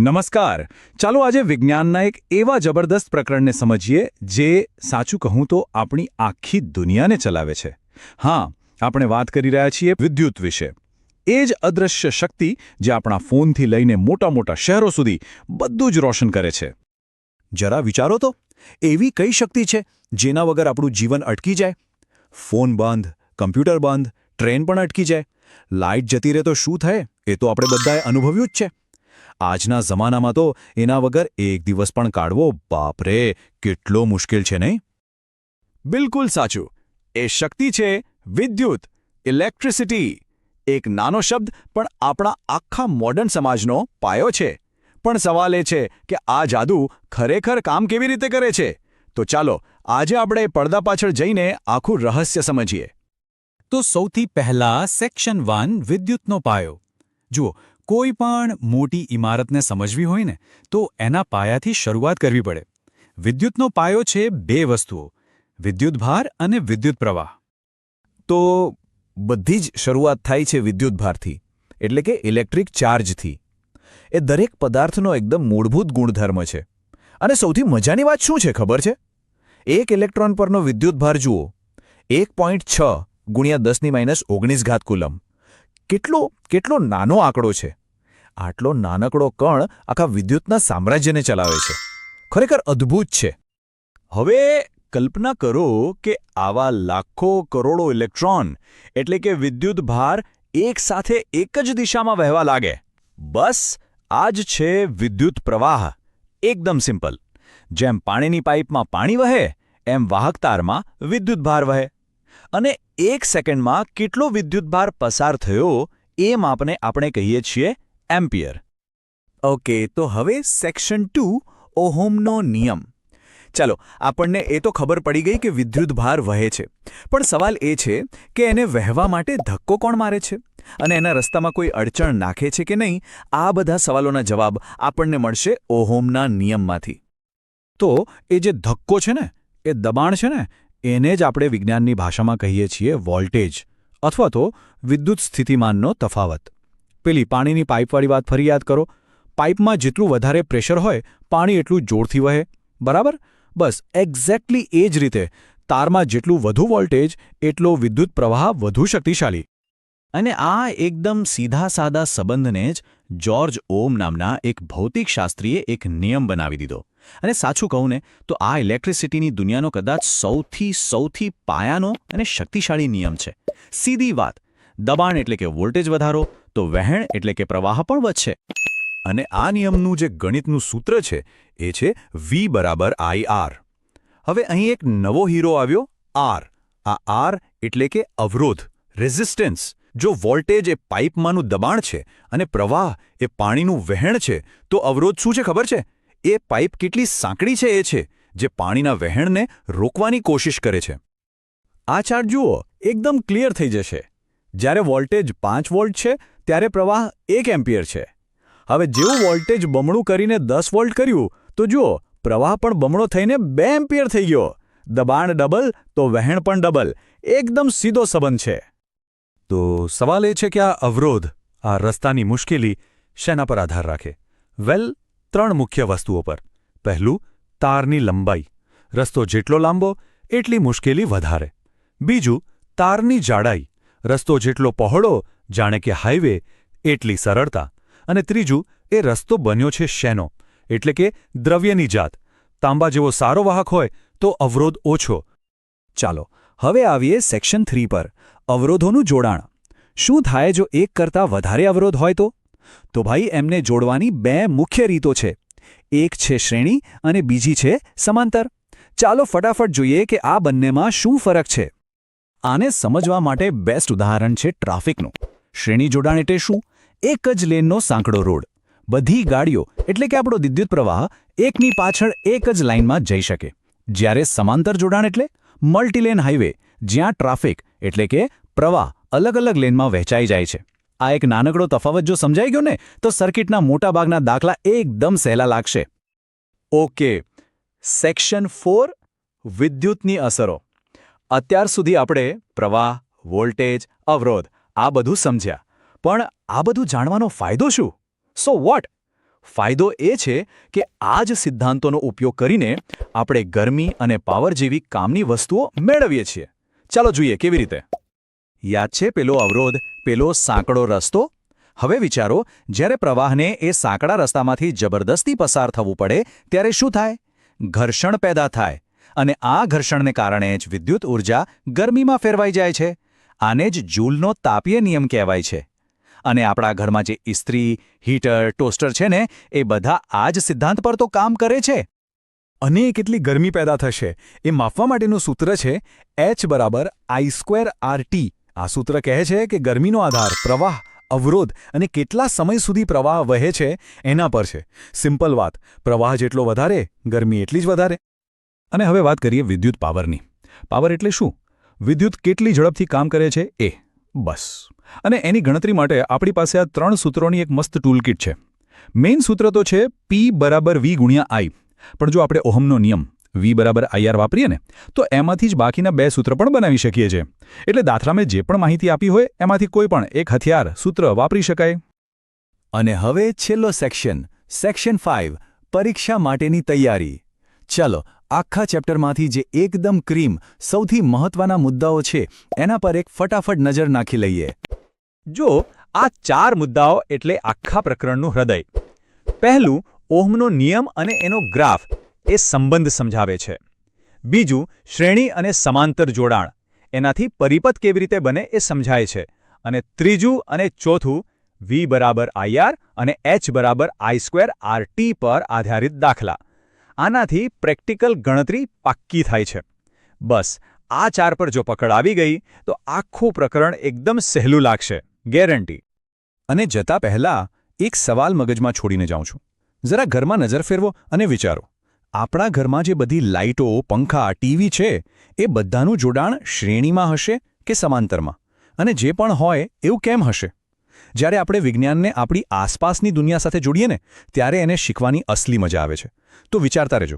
નમસ્કાર. ચાલો આજે વિજ્ઞાનના એક એવા જબરદસ્ત પ્રકરણને સમજીએ જે સાચું કહું તો આપણી આખી દુનિયાને ચલાવે છે. હા, આપણે વાત કરી રહ્યા છીએ વિદ્યુત વિશે. એ જ અદૃશ્ય શક્તિ જે આપણા ફોનથી લઈને મોટા શહેરો સુધી બધું જ રોશન કરે છે. જરા વિચારો તો, એવી કઈ શક્તિ છે જેના વગર આપણું જીવન અટકી જાય? ફોન બંધ, કમ્પ્યુટર બંધ, ટ્રેન પણ અટકી જાય. લાઇટ જતી રહે તો શું થાય એ તો આપણે બધાએ અનુભવ્યું જ છે. આજના જમાનામાં તો એના વગર એક દિવસ પણ કાઢવો બાપરે કેટલો મુશ્કેલ છે નહીં? બિલકુલ સાચું. એ શક્તિ છે વિદ્યુત, ઇલેક્ટ્રિસિટી. એક નાનો શબ્દ પણ આપણા આખા મોડર્ન સમાજનો પાયો છે. પણ સવાલ એ છે કે આ જાદુ ખરેખર કામ કેવી રીતે કરે છે? તો ચાલો આજે આપણે પડદા પાછળ જઈને આખું રહસ્ય સમજીએ. તો સૌથી પહેલા સેક્શન 1 વિદ્યુતનો પાયો. જુઓ, કોઈ પણ મોટી ઇમારતને સમજવી હોય ને તો એના પાયાથી શરૂઆત કરવી પડે. વિદ્યુતનો પાયો છે બે વસ્તુઓ, વિદ્યુતભાર અને વિદ્યુત પ્રવાહ. તો બધી જ શરૂઆત થાય છે વિદ્યુતભારથી, એટલે કે ઇલેક્ટ્રિક ચાર્જથી. એ દરેક પદાર્થનો એકદમ મૂળભૂત ગુણધર્મ છે. અને સૌથી મજાની વાત શું છે ખબર છે? એક ઇલેક્ટ્રોન પરનો વિદ્યુતભાર જુઓ, 1.6 × 10⁻19 ઘાત કુલમ. કેટલો નાનો આંકડો છે! આટલો નાનકડો કણ આખા વિદ્યુતના સામ્રાજ્યને ચલાવે છે. ખરેખર અદ્ભુત છે. હવે કલ્પના કરો કે આવા લાખો કરોડો ઇલેક્ટ્રોન એટલે કે વિદ્યુત ભાર એકસાથે એક જ દિશામાં વહેવા લાગે. બસ આ જ છે વિદ્યુત પ્રવાહ. એકદમ સિમ્પલ. જેમ પાણીની પાઇપમાં પાણી વહે એમ વાહક તારમાં વિદ્યુતભાર વહે. અને એક સેકન્ડમાં કેટલો વિદ્યુતભાર પસાર થયો એ માપને આપણે કહીએ છીએ એમ્પિયર. ઓકે, તો હવે સેક્શન 2 ઓહમનો નિયમ. ચાલો, આપણને એ તો ખબર પડી ગઈ કે વિદ્યુતભાર વહે છે. પણ સવાલ એ છે કે એને વહેવા માટે ધક્કો કોણ મારે છે? અને એના રસ્તામાં કોઈ અડચણ નાખે છે કે નહીં? આ બધા સવાલોના જવાબ આપણને મળશે ઓહમના નિયમમાંથી. તો એ જે ધક્કો છે ને, એ દબાણ છે ને, એને જ આપણે વિજ્ઞાનની ભાષામાં કહીએ છીએ વોલ્ટેજ અથવા તો વિદ્યુત સ્થિતિમાનનો તફાવત. પેલી પાણીની પાઇપવાળી વાત ફરી યાદ કરો. પાઇપમાં જેટલું વધારે પ્રેશર હોય પાણી એટલું જોરથી વહે, બરાબર? બસ એક્ઝેક્ટલી એ જ રીતે તારમાં જેટલું વધુ વોલ્ટેજ એટલો વિદ્યુત પ્રવાહ વધુ શક્તિશાળી. અને આ એકદમ સીધા સાદા સંબંધને જ જ્યોર્જ ઓમ નામના એક ભૌતિકશાસ્ત્રીએ એક નિયમ બનાવી દીધો. અને સાચું કહું ને તો આ ઇલેક્ટ્રિસિટીની દુનિયાનો કદાચ સૌથી પાયાનો અને શક્તિશાળી નિયમ છે. સીધી વાત, દબાણ એટલે કે વોલ્ટેજ વધારો તો વહેણ એટલે કે પ્રવાહ પણ વધશે. અને આ નિયમનું જે ગણિતનું સૂત્ર છે એ છે V = IR. હવે અહીં એક નવો હીરો આવ્યો, R. આ R એટલે કે અવરોધ, રેઝિસ્ટન્સ. જો વોલ્ટેજ એ પાઇપમાંનું દબાણ છે અને પ્રવાહ એ પાણીનું વહેણ છે તો અવરોધ શું છે ખબર છે? એ પાઇપ કેટલી સાંકડી છે એ છે જે પાણીના વહેણને રોકવાની કોશિશ કરે છે. આ ચાર્ટ જુઓ, એકદમ ક્લિયર થઈ જશે. જ્યારે વોલ્ટેજ 5 વોલ્ટ છે ત્યારે પ્રવાહ 1 એમ્પિયર છે. હવે જેવું વોલ્ટેજ બમણું કરીને 10 વોલ્ટ કર્યું તો જુઓ, પ્રવાહ પણ બમણો થઈને 2 એમ્પિયર થઈ ગયો. દબાણ ડબલ તો વહેણ પણ ડબલ. એકદમ સીધો સંબંધ છે. તો સવાલ એ છે કે આ અવરોધ, આ રસ્તાની મુશ્કેલી શેના પર આધાર રાખે? વેલ, 3 મુખ્ય વસ્તુઓ પર. પહેલું, તારની લંબાઈ. રસ્તો જેટલો લાંબો એટલી મુશ્કેલી વધારે. બીજું, તારની જાડાઈ. રસ્તો જેટલો પહોળો, જાણે કે હાઈવે, એટલી સરળતા. અને ત્રીજું, એ રસ્તો બન્યો છે શેનો, એટલે કે દ્રવ્યની જાત. તાંબા જેવો સારો વાહક હોય તો અવરોધ ઓછો. ચાલો હવે આવીએ સેક્શન 3 પર, અવરોધોનું જોડાણ. શું થાય જો એક કરતાં વધારે અવરોધ હોય તો? તો ભાઈ, એમને જોડવાની 2 મુખ્ય રીતો છે. એક છે શ્રેણી અને બીજી છે સમાંતર. ચાલો ફટાફટ જોઈએ કે આ બંનેમાં શું ફરક છે. આને સમજવા માટે બેસ્ટ ઉદાહરણ છે ટ્રાફિકનું. શ્રેણી જોડાણ એટલે શું? એક જ લેનનો સાંકડો રોડ. બધી ગાડીઓ એટલે કે આપણો વિદ્યુત પ્રવાહ એકની પાછળ એક જ લાઇનમાં જઈ શકે. જ્યારે સમાંતર જોડાણ એટલે મલ્ટીલેન હાઈવે, જ્યાં ટ્રાફિક એટલે કે પ્રવાહ અલગ લેનમાં વહેંચાઈ જાય છે. આ એક નાનકડો તફાવત જો સમજાઈ ગયો ને તો સર્કિટના મોટાભાગના દાખલા એકદમ સહેલા લાગશે. ઓકે, સેક્શન 4 વિદ્યુતની અસરો. અત્યાર સુધી આપણે પ્રવાહ, વોલ્ટેજ, અવરોધ આ બધું સમજ્યા. પણ આ બધું જાણવાનો ફાયદો શું? So what? ફાયદો એ છે કે આ જ સિદ્ધાંતોનો ઉપયોગ કરીને આપણે ગરમી અને પાવર જેવી કામની વસ્તુઓ મેળવીએ છીએ. ચાલો જોઈએ કેવી રીતે. યાદ છે પેલો અવરોધ, પેલો સાંકડો રસ્તો? હવે વિચારો, જ્યારે પ્રવાહને એ સાંકડા રસ્તામાંથી જબરદસ્તી પસાર થવું પડે ત્યારે શું થાય? ઘર્ષણ પેદા થાય. અને આ ઘર્ષણને કારણે જ વિદ્યુત ઊર્જા ગરમીમાં ફેરવાઈ જાય છે. આને જ જૂલનો તાપીય નિયમ કહેવાય છે. અને આપણા ઘરમાં જે ઇસ્ત્રી, હીટર, ટોસ્ટર છે ને, એ બધા આ જ સિદ્ધાંત પર તો કામ કરે છે. અને કેટલી ગરમી પેદા થશે એ માપવા માટેનું સૂત્ર છે H = I²RT. આ સૂત્ર કહે છે કે ગરમીનો આધાર પ્રવાહ, અવરોધ અને કેટલા સમય સુધી પ્રવાહ વહે છે એના પર છે. સિમ્પલ વાત, પ્રવાહ જેટલો વધારે, ગરમી એટલી જ વધારે. અને હવે વાત કરીએ વિદ્યુત પાવરની. પાવર એટલે શું? વિદ્યુત કેટલી ઝડપથી કામ કરે છે એ. બસ. અને એની ગણતરી માટે આપણી પાસે આ 3 સૂત્રોની એક મસ્ત ટૂલકિટ છે. મેઇન સૂત્ર તો છે P = V × I. પણ જો આપણે ઓહમનો નિયમ V = IR વાપરીએ ને, તો એમાંથી જ બાકીના 2 સૂત્ર પણ બનાવી શકીએ છીએ. એટલે દાખલામાં જે પણ માહિતી આપી હોય એમાંથી કોઈ પણ એક હથિયાર, સૂત્ર વાપરી શકાય. અને હવે છેલ્લો સેક્શન 5, પરીક્ષા માટેની તૈયારી. ચાલો આખા ચેપ્ટરમાંથી જે એકદમ ક્રીમ, સૌથી મહત્વના મુદ્દાઓ છે એના પર એક ફટાફટ નજર નાખી લઈએ. જો આ 4 મુદ્દાઓ એટલે આખા પ્રકરણનું હૃદય. પહેલું, ઓહમનો નિયમ અને એનો ગ્રાફ, એ સંબંધ સમજાવે છે. બીજું, શ્રેણી અને સમાંતર જોડાણ, એનાથી પરિપથ કેવી રીતે બને એ સમજાય છે. અને ત્રીજું અને ચોથું, V = IR અને H = I²RT પર આધારિત દાખલા. આનાથી પ્રેક્ટિકલ ગણતરી પાક્કી થાય છે. બસ આ 4 પર જો પકડ આવી ગઈ તો આખું પ્રકરણ એકદમ સહેલું લાગશે, ગેરંટી. અને જતા પહેલા એક સવાલ મગજમાં છોડીને જાઉં છું. જરા ઘરમાં નજર ફેરવો અને વિચારો, આપણા ઘરમાં જે બધી લાઇટો, પંખા, ટીવી છે એ બધાનું જોડાણ શ્રેણીમાં હશે કે સમાંતરમાં? અને જે પણ હોય એવું કેમ હશે? જ્યારે આપણે વિજ્ઞાનને આપણી આસપાસની દુનિયા સાથે જોડીએ ને, ત્યારે એને શીખવાની અસલી મજા આવે છે. તો વિચારતા રહેજો.